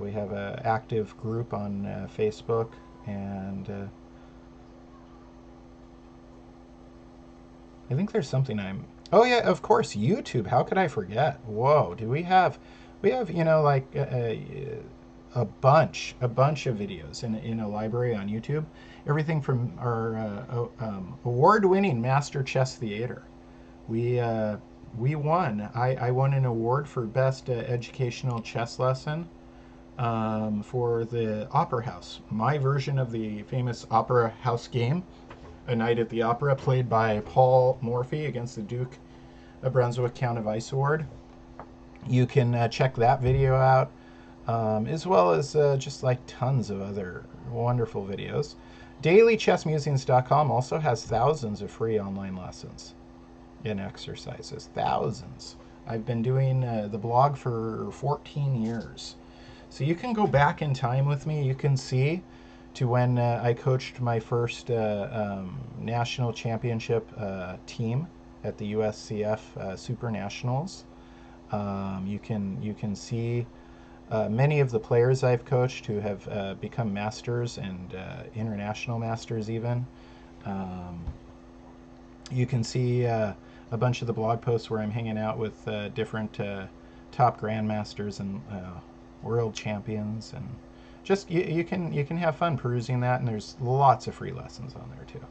Speaker 1: We have an active group on Facebook, and I think there's something I'm... Oh yeah, of course, YouTube. How could I forget? Whoa, do we have, you know, like a bunch of videos in a library on YouTube. Everything from our award-winning Master Chess Theater. We won. I won an award for best educational chess lesson for the Opera House. My version of the famous Opera House game, A Night at the Opera, played by Paul Morphy against the Duke of Brunswick Count of Ice-Award. You can check that video out, as well as just like tons of other wonderful videos. DailyChessMusings.com also has thousands of free online lessons and exercises. Thousands. I've been doing the blog for 14 years. So you can go back in time with me. You can see to when I coached my first national championship team at the USCF Super Nationals. You can see many of the players I've coached who have become masters and international masters even. You can see a bunch of the blog posts where I'm hanging out with different top grandmasters and world champions, and just you can have fun perusing that, and there's lots of free lessons on there too.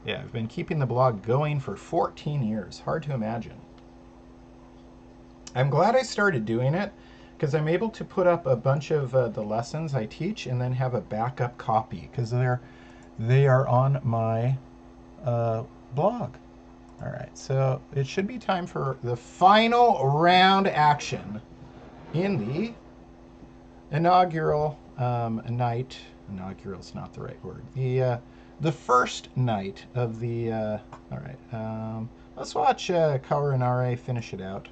Speaker 1: Yeah, I've been keeping the blog going for 14 years. Hard to imagine. I'm glad I started doing it because I'm able to put up a bunch of the lessons I teach and then have a backup copy because they are on my blog. All right, so it should be time for the final round action in the inaugural night. Inaugural's not the right word. The first night of the. All right, let's watch Kawaranare finish it out.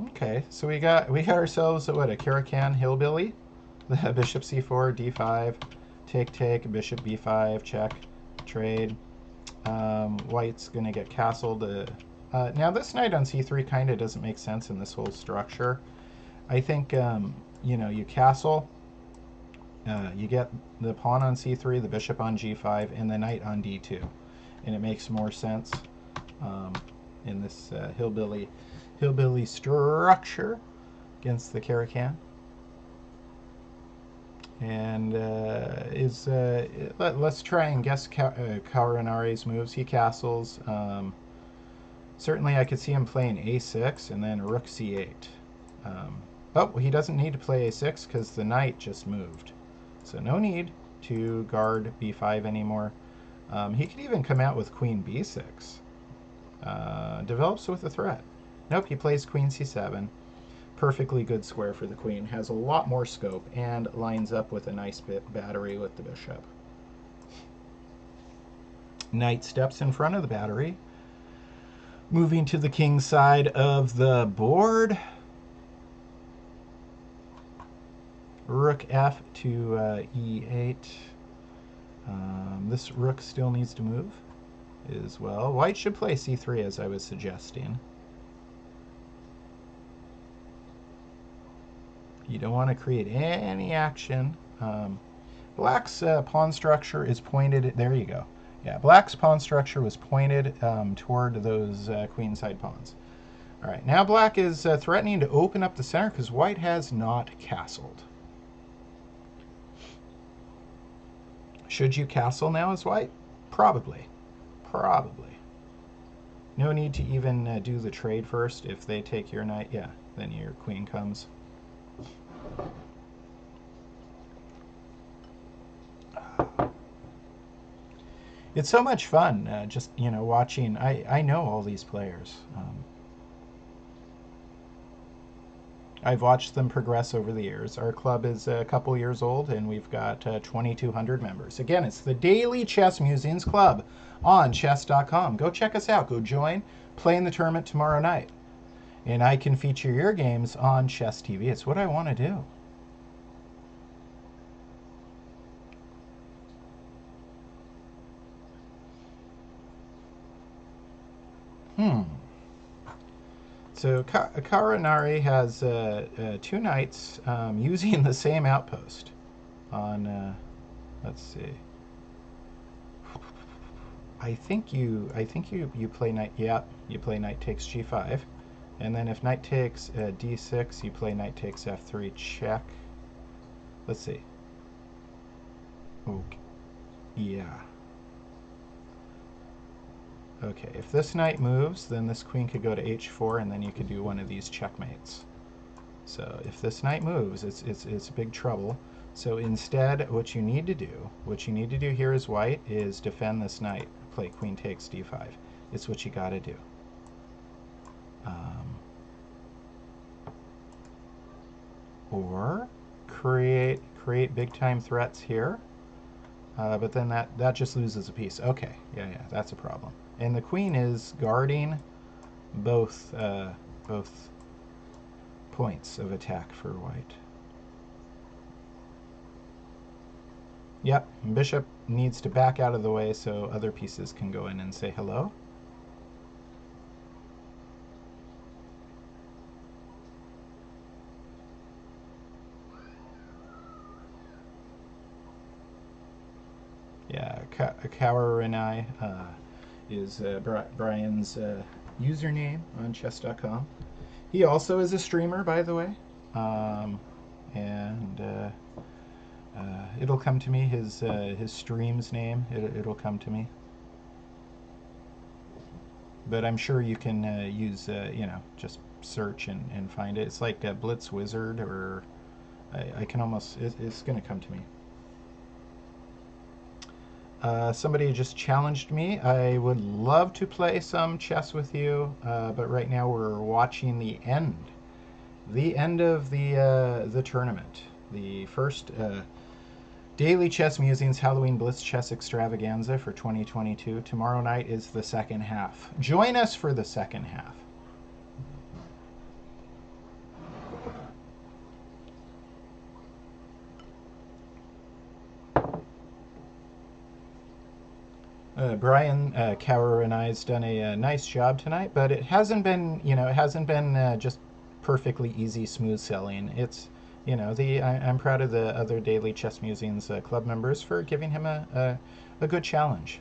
Speaker 1: Okay, so we got ourselves a Karakan hillbilly. The bishop c4, d5, take, bishop b5, check, trade. White's gonna get castled. Now this knight on c3 kind of doesn't make sense in this whole structure. I think you know, you castle, you get the pawn on c3, the bishop on g5, and the knight on d2, and it makes more sense in this hillbilly structure against the Karakan. And let's try and guess Kawaranare's moves. He castles. Certainly I could see him playing a6 and then rook c8. Oh, he doesn't need to play a6 because the knight just moved. So no need to guard b5 anymore. He could even come out with queen b6. Develops with a threat. Nope, he plays queen c7. Perfectly good square for the queen. Has a lot more scope and lines up with a nice bit battery with the bishop. Knight steps in front of the battery. Moving to the king's side of the board. Rook f to e8. This rook still needs to move as well. White should play c3 as I was suggesting. You don't want to create any action. Black's pawn structure is pointed. There you go. Yeah, black's pawn structure was pointed toward those queenside pawns. All right, now black is threatening to open up the center because white has not castled. Should you castle now as white? Probably. Probably. No need to even do the trade first. If they take your knight, yeah, then your queen comes. It's so much fun just, you know, watching. I know all these players. I've watched them progress over the years. Our club is a couple years old, and we've got 2,200 members. Again, it's the Daily Chess Musings Club on chess.com. Go check us out. Go join. Play in the tournament tomorrow night. And I can feature your games on Chess TV. It's what I want to do. So Karanari has two knights using the same outpost on. Let's see. I think you play knight. Yeah, you play knight takes g5, and then if knight takes d6, you play knight takes f3 check. Let's see. Okay. Yeah. Okay, if this knight moves, then this queen could go to h4, and then you could do one of these checkmates. So if this knight moves, it's big trouble. So instead, what you need to do here as white is defend this knight. Play queen takes d5. It's what you got to do. Or create big time threats here. But then that just loses a piece. Okay, yeah, that's a problem. And the queen is guarding both points of attack for white. Yep, bishop needs to back out of the way so other pieces can go in and say hello. Yeah, Kawaranai is Brian's username on chess.com. He also is a streamer, by the way, and it'll come to me. His stream's name, it'll come to me. But I'm sure you can use you know, just search and find it. It's like Blitz Wizard, or I can almost it's going to come to me. Somebody just challenged me. I would love to play some chess with you, but right now we're watching the end of the tournament. The first Daily Chess Musings Halloween Blitz Chess Extravaganza for 2022. Tomorrow night is the second half. Join us for the second half. Brian Cower and I has done a nice job tonight, but it hasn't been, you know, just perfectly easy, smooth sailing. It's, you know, I'm proud of the other Daily Chess Musings club members for giving him a good challenge.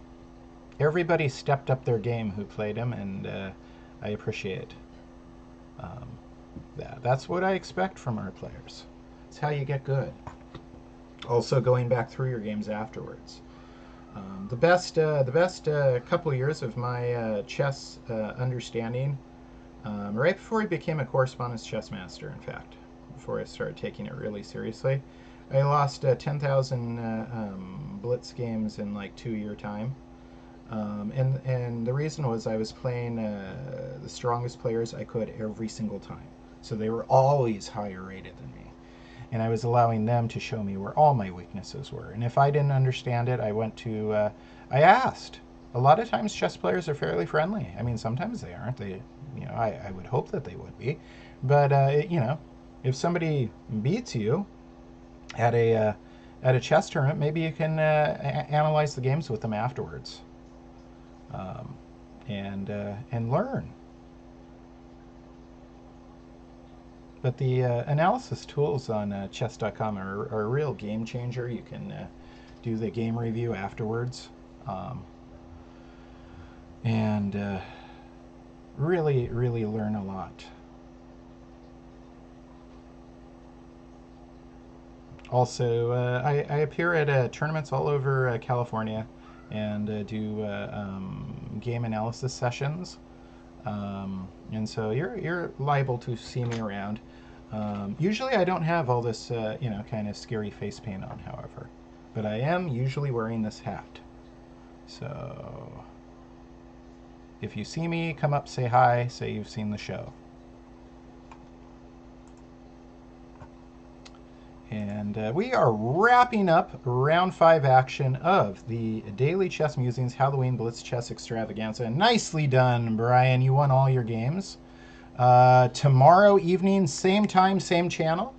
Speaker 1: Everybody stepped up their game who played him, and I appreciate that. That's what I expect from our players. It's how you get good. Also, going back through your games afterwards. The best couple of years of my chess understanding, right before I became a correspondence chess master, in fact, before I started taking it really seriously, I lost 10,000 Blitz games in like 2-year time. And the reason was I was playing the strongest players I could every single time. So they were always higher rated than me. And I was allowing them to show me where all my weaknesses were. And if I didn't understand it, I went to, I asked. A lot of times chess players are fairly friendly. I mean, sometimes they aren't. They, I would hope that they would be. But, if somebody beats you at a chess tournament, maybe you can analyze the games with them afterwards, and learn. But the analysis tools on chess.com are a real game changer. You can do the game review afterwards, and really, really learn a lot. Also, I appear at tournaments all over California and do game analysis sessions. And so you're liable to see me around. Usually I don't have all this, kind of scary face paint on, however. But I am usually wearing this hat. So if you see me, come up, say hi, say you've seen the show. And we are wrapping up round 5 action of the Daily Chess Musings Halloween Blitz Chess Extravaganza. Nicely done, Brian. You won all your games. Tomorrow evening, same time, same channel.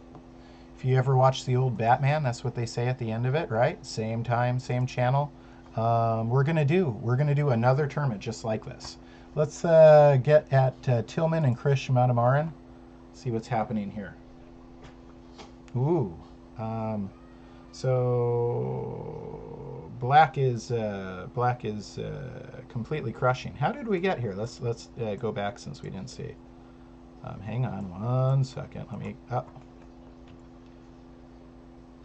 Speaker 1: If you ever watch the old Batman, that's what they say at the end of it, right? Same time, same channel. We're gonna do another tournament just like this. Let's get at Tillman and Krish Matamaran. See what's happening here. Ooh, so black is completely crushing. How did we get here? Let's go back since we didn't see. Hang on 1 second. Let me.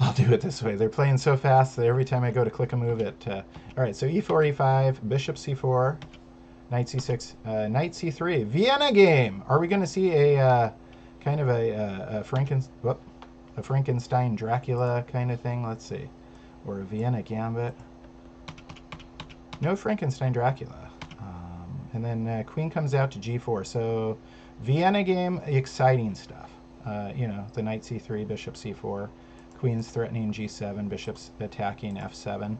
Speaker 1: I'll do it this way. They're playing so fast that every time I go to click a move, it. All right. So e4, e5, bishop c4, knight c6, knight c3. Vienna game. Are we going to see a kind of a Frankenstein Dracula kind of thing? Let's see. Or a Vienna Gambit. No Frankenstein Dracula. And then queen comes out to g4. So Vienna game, exciting stuff. The knight c3, bishop c4, queen's threatening g7, bishop's attacking f7.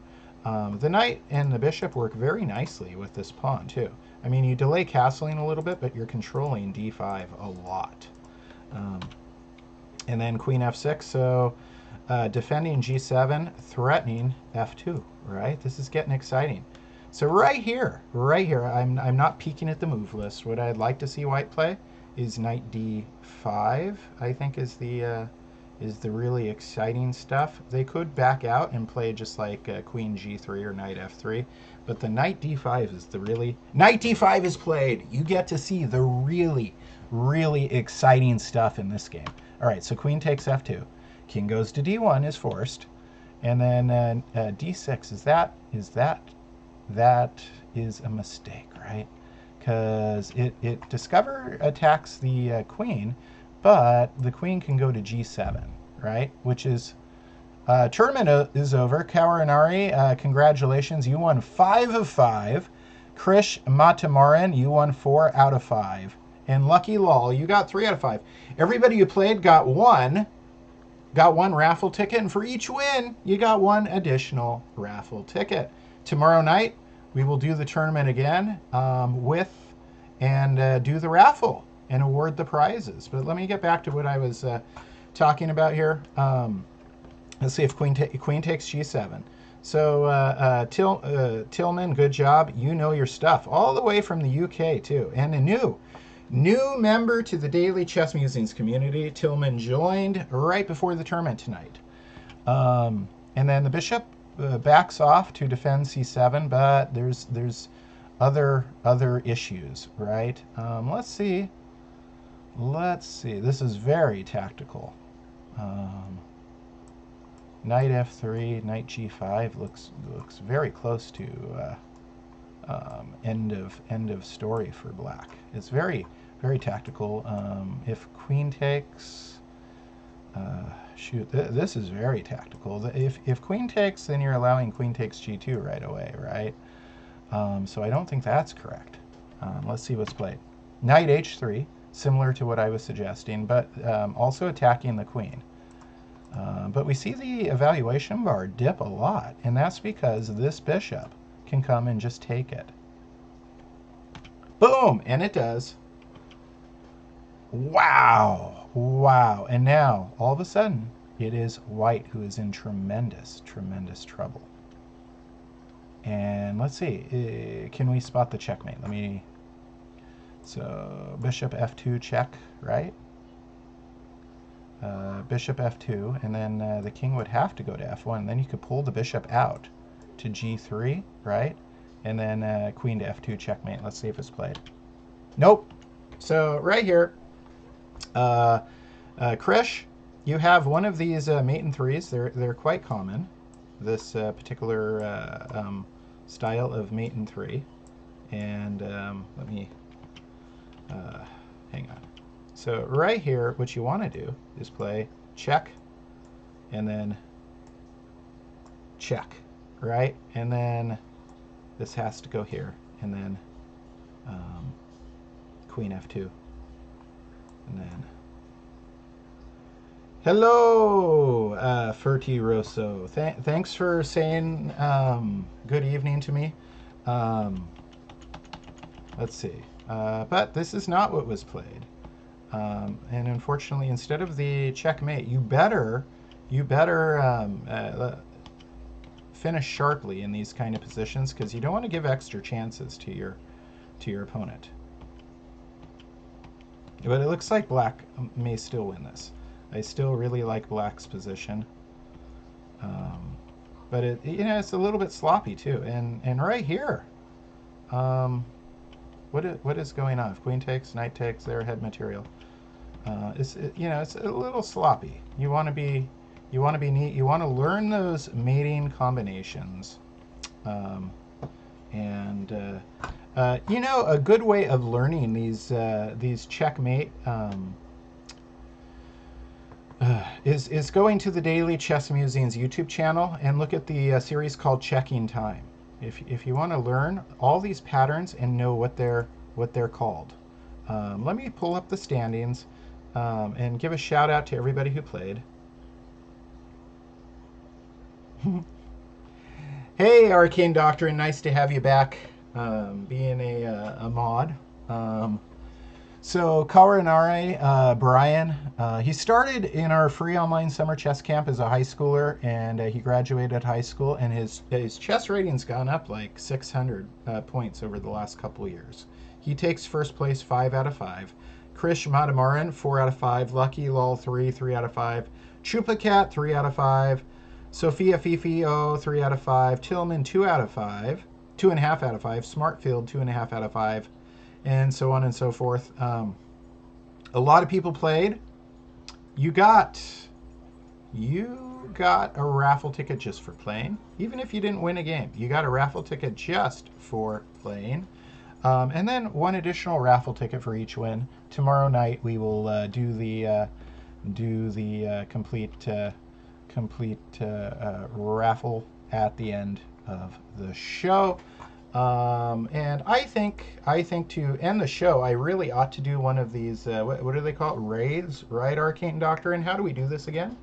Speaker 1: The knight and the bishop work very nicely with this pawn too. I mean, you delay castling a little bit, but you're controlling d5 a lot. And then queen f6, so defending g7, threatening f2, right? This is getting exciting. So right here, I'm not peeking at the move list. What I'd like to see white play is knight d5, I think is the really exciting stuff. They could back out and play just like queen g3 or knight f3, but the knight d5 is the really... Knight d5 is played. You get to see the really, really exciting stuff in this game. All right, so queen takes f2. King goes to d1 is forced. And then d6, that is a mistake, right? Because it discover attacks the queen, but the queen can go to g7, right? Which is, tournament is over. Kawaranari, congratulations. You won 5 of 5. Krish Matamaran, you won 4 out of 5. And Lucky Lol, you got 3 out of 5. Everybody who played got one raffle ticket, and for each win, you got 1 additional raffle ticket. Tomorrow night, we will do the tournament again do the raffle and award the prizes. But let me get back to what I was talking about here. Let's see if queen takes g7. So Tillman, good job. You know your stuff. All the way from the UK, too. And a new member to the Daily Chess Musings community. Tillman joined right before the tournament tonight. And then the bishop backs off to defend c7, but there's other issues, right? Let's see. This is very tactical. Knight f3, knight g5 looks very close to end of story for black. It's very, very tactical. If queen takes, this is very tactical. If queen takes, then you're allowing queen takes g2 right away, right? So I don't think that's correct. Let's see what's played. Knight h3, similar to what I was suggesting, but also attacking the queen. But we see the evaluation bar dip a lot, and that's because this bishop can come and just take it. Boom! And it does. Wow! Wow! And now, all of a sudden, it is white who is in tremendous, tremendous trouble. And let's see, can we spot the checkmate? So bishop f2 check, right? Bishop f2, and then the king would have to go to f1, and then you could pull the bishop out to g3, right? And then queen to f2 checkmate. Let's see if it's played. Nope. So right here, Krish, you have one of these mate in threes. They're quite common, this particular style of mate in three. And let me hang on. So right here, what you want to do is play check and then check, right? And then this has to go here, and then queen f2, and then hello, Ferti Rosso. Thanks for saying good evening to me. Let's see, but this is not what was played. And unfortunately, instead of the checkmate, you better finish sharply in these kind of positions, because you don't want to give extra chances to your opponent. But it looks like black may still win this. I still really like black's position, but it's a little bit sloppy too. And right here, what is going on? If queen takes, knight takes, their head material. It's a little sloppy. You want to be neat. You want to learn those mating combinations, a good way of learning these checkmate is going to the Daily Chess Musings YouTube channel and look at the series called Checking Time. If you want to learn all these patterns and know what they're called. Let me pull up the standings and give a shout out to everybody who played. Hey, Arcane Doctrine, nice to have you back, being a mod. So Kawaranare, Brian, he started in our free online summer chess camp as a high schooler, and he graduated high school, and his chess rating's gone up like 600 points over the last couple of years. He takes first place 5 out of 5. Krish Madamaran, 4 out of 5. Lucky Lol 3 out of 5. Chupacat, 3 out of 5. Sophia Fifi, 3 out of 5. Tillman, 2 out of 5. 2.5 out of 5. Smartfield, 2.5 out of 5. And so on and so forth. A lot of people played. You got a raffle ticket just for playing. Even if you didn't win a game, you got a raffle ticket just for playing. And then one additional raffle ticket for each win. Tomorrow night we will do the complete raffle at the end of the show. And I think to end the show, I really ought to do one of these. What do they call it? Raids, right? Arcane Doctor. And how do we do this again?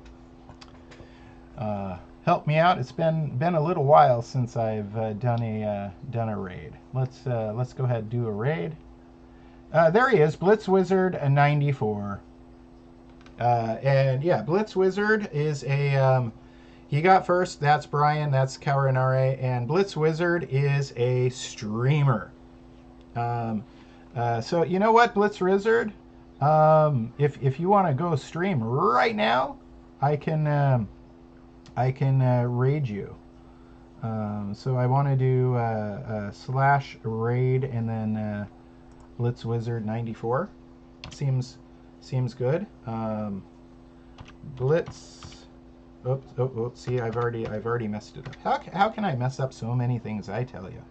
Speaker 1: Help me out. It's been a little while since I've done a raid. Let's go ahead and do a raid. There he is, Blitz Wizard 94. And yeah, Blitz Wizard is a he got first. That's Brian. That's Kawaranare, and Blitz Wizard is a streamer. So you know what, Blitz Wizard, if you want to go stream right now, I can raid you. So I want to do /raid and then Blitz Wizard 94. Seems good. Blitz. Oops. See, I've already messed it up. How can I mess up so many things? I tell you.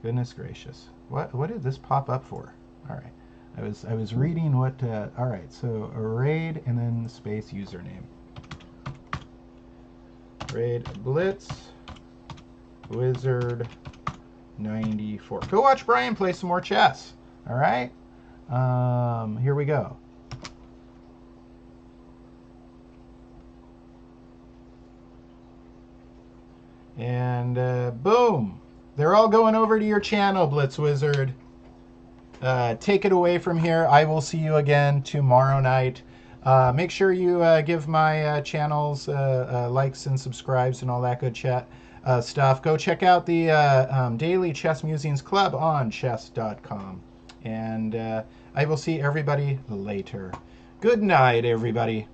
Speaker 1: Goodness gracious. What did this pop up for? All right. I was reading what. All right. So a raid and then space username. Raid Blitz Wizard 94. Go watch Brian play some more chess. All right. Here we go. And boom. They're all going over to your channel, Blitz Wizard. Take it away from here. I will see you again tomorrow night. Make sure you give my channels likes and subscribes and all that good stuff. Go check out the Daily Chess Musings Club on chess.com. And I will see everybody later. Good night, everybody.